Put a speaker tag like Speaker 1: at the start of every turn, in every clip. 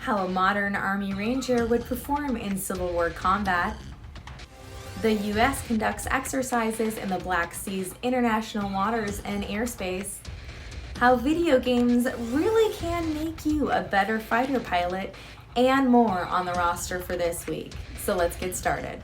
Speaker 1: how a modern Army Ranger would perform in Civil War combat. The U.S. conducts exercises in the Black Sea's international waters and airspace. How video games really can make you a better fighter pilot, and more on the roster for this week. So let's get started.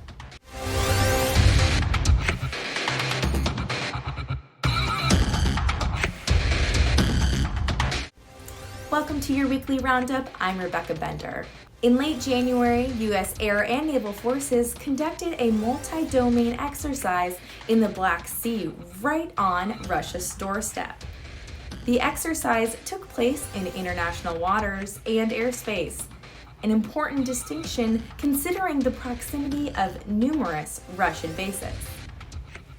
Speaker 1: Welcome to your weekly roundup. I'm Rebecca Bender. In late January, U.S. Air and Naval Forces conducted a multi-domain exercise in the Black Sea right on Russia's doorstep. The exercise took place in international waters and airspace, an important distinction considering the proximity of numerous Russian bases.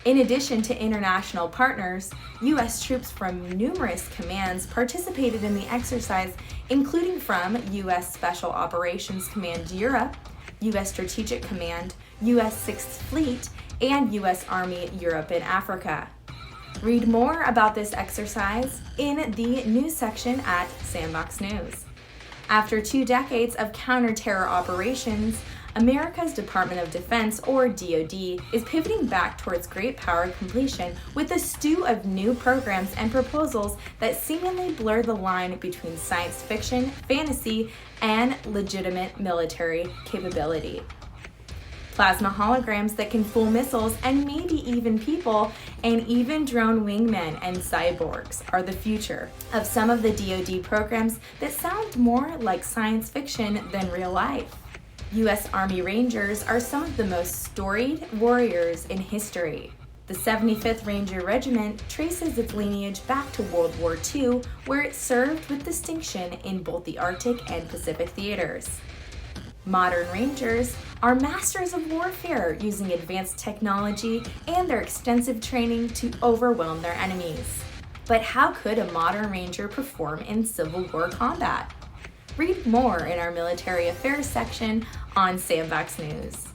Speaker 1: In addition to international partners, U.S. troops from numerous commands participated in the exercise, including from U.S. Special Operations Command Europe, U.S. Strategic Command, U.S. 6th Fleet, and U.S. Army Europe and Africa. Read more about this exercise in the news section at Sandboxx News. After 2 decades of counter-terror operations, America's Department of Defense, or DoD, is pivoting back towards great power completion with a stew of new programs and proposals that seemingly blur the line between science fiction, fantasy, and legitimate military capability. Plasma holograms that can fool missiles and maybe even people, and even drone wingmen and cyborgs are the future of some of the DoD programs that sound more like science fiction than real life. U.S. Army Rangers are some of the most storied warriors in history. The 75th Ranger Regiment traces its lineage back to World War II, where it served with distinction in both the Arctic and Pacific theaters. Modern Rangers are masters of warfare, using advanced technology and their extensive training to overwhelm their enemies. But how could a modern Ranger perform in Civil War combat? Read more in our military affairs section on Sandboxx News.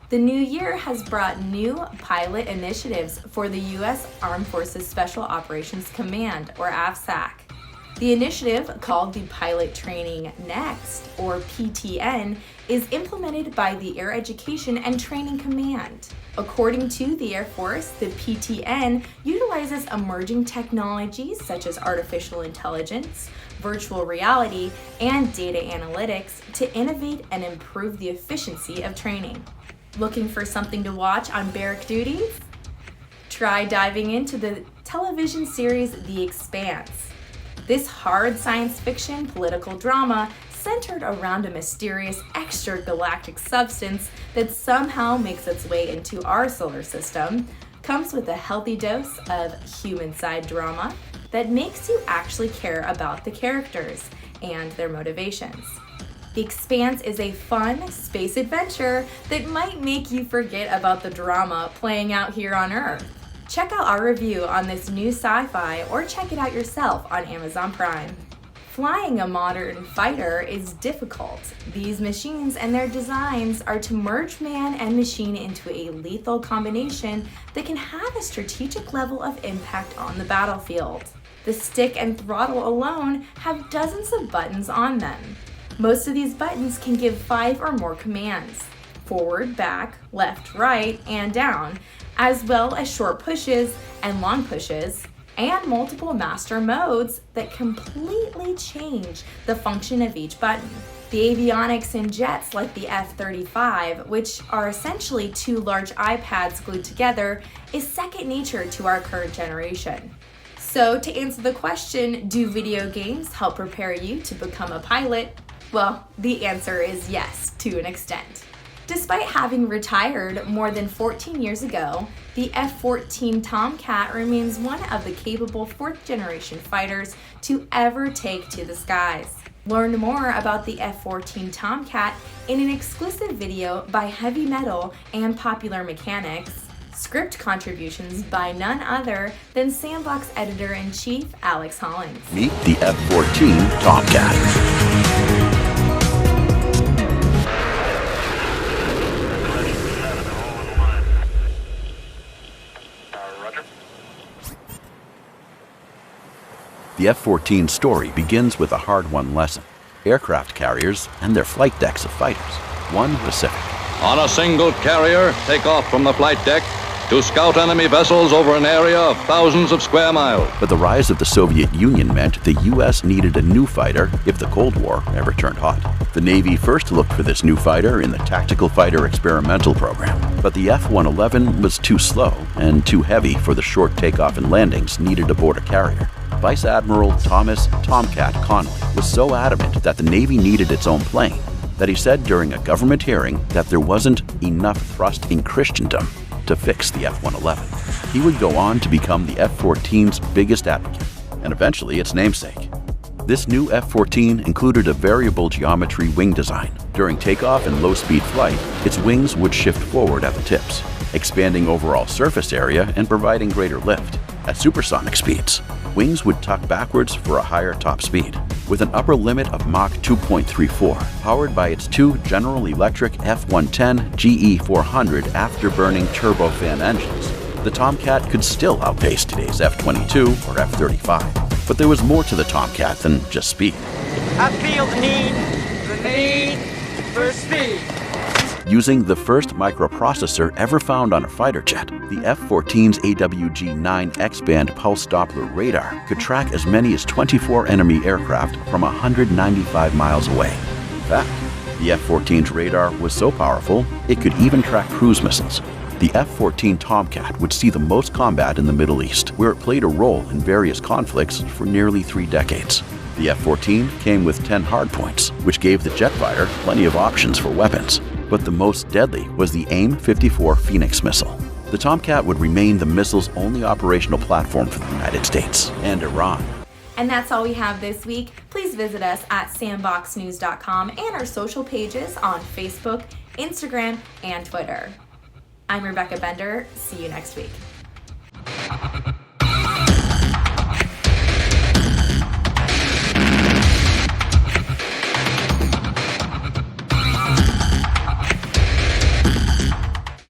Speaker 1: The new year has brought new pilot initiatives for the U.S. Armed Forces Special Operations Command, or AFSAC. The initiative, called the Pilot Training Next, or PTN, is implemented by the Air Education and Training Command. According to the Air Force, the PTN utilizes emerging technologies such as artificial intelligence, virtual reality, and data analytics to innovate and improve the efficiency of training. Looking for something to watch on barrack duties? Try diving into the television series The EXPANSE. This hard science fiction political drama, centered around a mysterious extragalactic substance that somehow makes its way into our solar system, comes with a healthy dose of human-side drama that makes you actually care about the characters and their motivations. The Expanse is a fun space adventure that might make you forget about the drama playing out here on Earth. Check out our review on this new sci-fi, or check it out yourself on Amazon Prime. Flying a modern fighter is difficult. These machines and their designs are to merge man and machine into a lethal combination that can have a strategic level of impact on the battlefield. The stick and throttle alone have dozens of buttons on them. Most of these buttons can give 5 or more commands: forward, back, left, right, and down, as well as short pushes and long pushes, and multiple master modes that completely change the function of each button. The avionics in jets like the F-35, which are essentially 2 large iPads glued together, is second nature to our current generation. So to answer the question, do video games help prepare you to become a pilot? Well, the answer is yes, to an extent. Despite having retired more than 14 years ago, the F14 Tomcat remains one of the capable 4th-generation fighters to ever take to the skies. Learn more about the F14 Tomcat in an exclusive video by Heavy Metal and Popular Mechanics, script contributions by none other than Sandboxx Editor-in-Chief Alex Hollins.
Speaker 2: Meet the F14 Tomcat. The F-14 story begins with a hard-won lesson. aircraft carriers, and their flight decks of fighters. One Pacific.
Speaker 3: On a single carrier, take off from the flight deck to scout enemy vessels over an area of thousands of square miles.
Speaker 2: But the rise of the Soviet Union meant the U.S. needed a new fighter if the Cold War ever turned hot. The Navy first looked for this new fighter in the Tactical Fighter Experimental Program, but the F-111 was too slow and too heavy for the short takeoff and landings needed aboard a carrier. Vice Admiral Thomas Tomcat Connolly was so adamant that the Navy needed its own plane that he said during a government hearing that there wasn't enough thrust in Christendom to fix the F-111. He would go on to become the F-14's biggest advocate, and eventually its namesake. This new F-14 included a variable geometry wing design. During takeoff and low-speed flight, its wings would shift forward at the tips, expanding overall surface area and providing greater lift. At supersonic speeds, wings would tuck backwards for a higher top speed. With an upper limit of Mach 2.34, powered by its two General Electric F-110 GE400 afterburning turbofan engines, the Tomcat could still outpace today's F-22 or F-35. But there was more to the Tomcat than just speed.
Speaker 4: I feel the need for speed.
Speaker 2: Using the first microprocessor ever found on a fighter jet, the F-14's AWG-9 X-band pulse Doppler radar could track as many as 24 enemy aircraft from 195 miles away. In fact, the F-14's radar was so powerful, it could even track cruise missiles. The F-14 Tomcat would see the most combat in the Middle East, where it played a role in various conflicts for nearly 3 decades. The F-14 came with 10 hardpoints, which gave the jet fighter plenty of options for weapons. But the most deadly was the AIM-54 Phoenix missile. The Tomcat would remain the missile's only operational platform for the United States and Iran.
Speaker 1: And that's all we have this week. Please visit us at sandboxnews.com and our social pages on Facebook, Instagram, and Twitter. I'm Rebecca Bender. See you next week.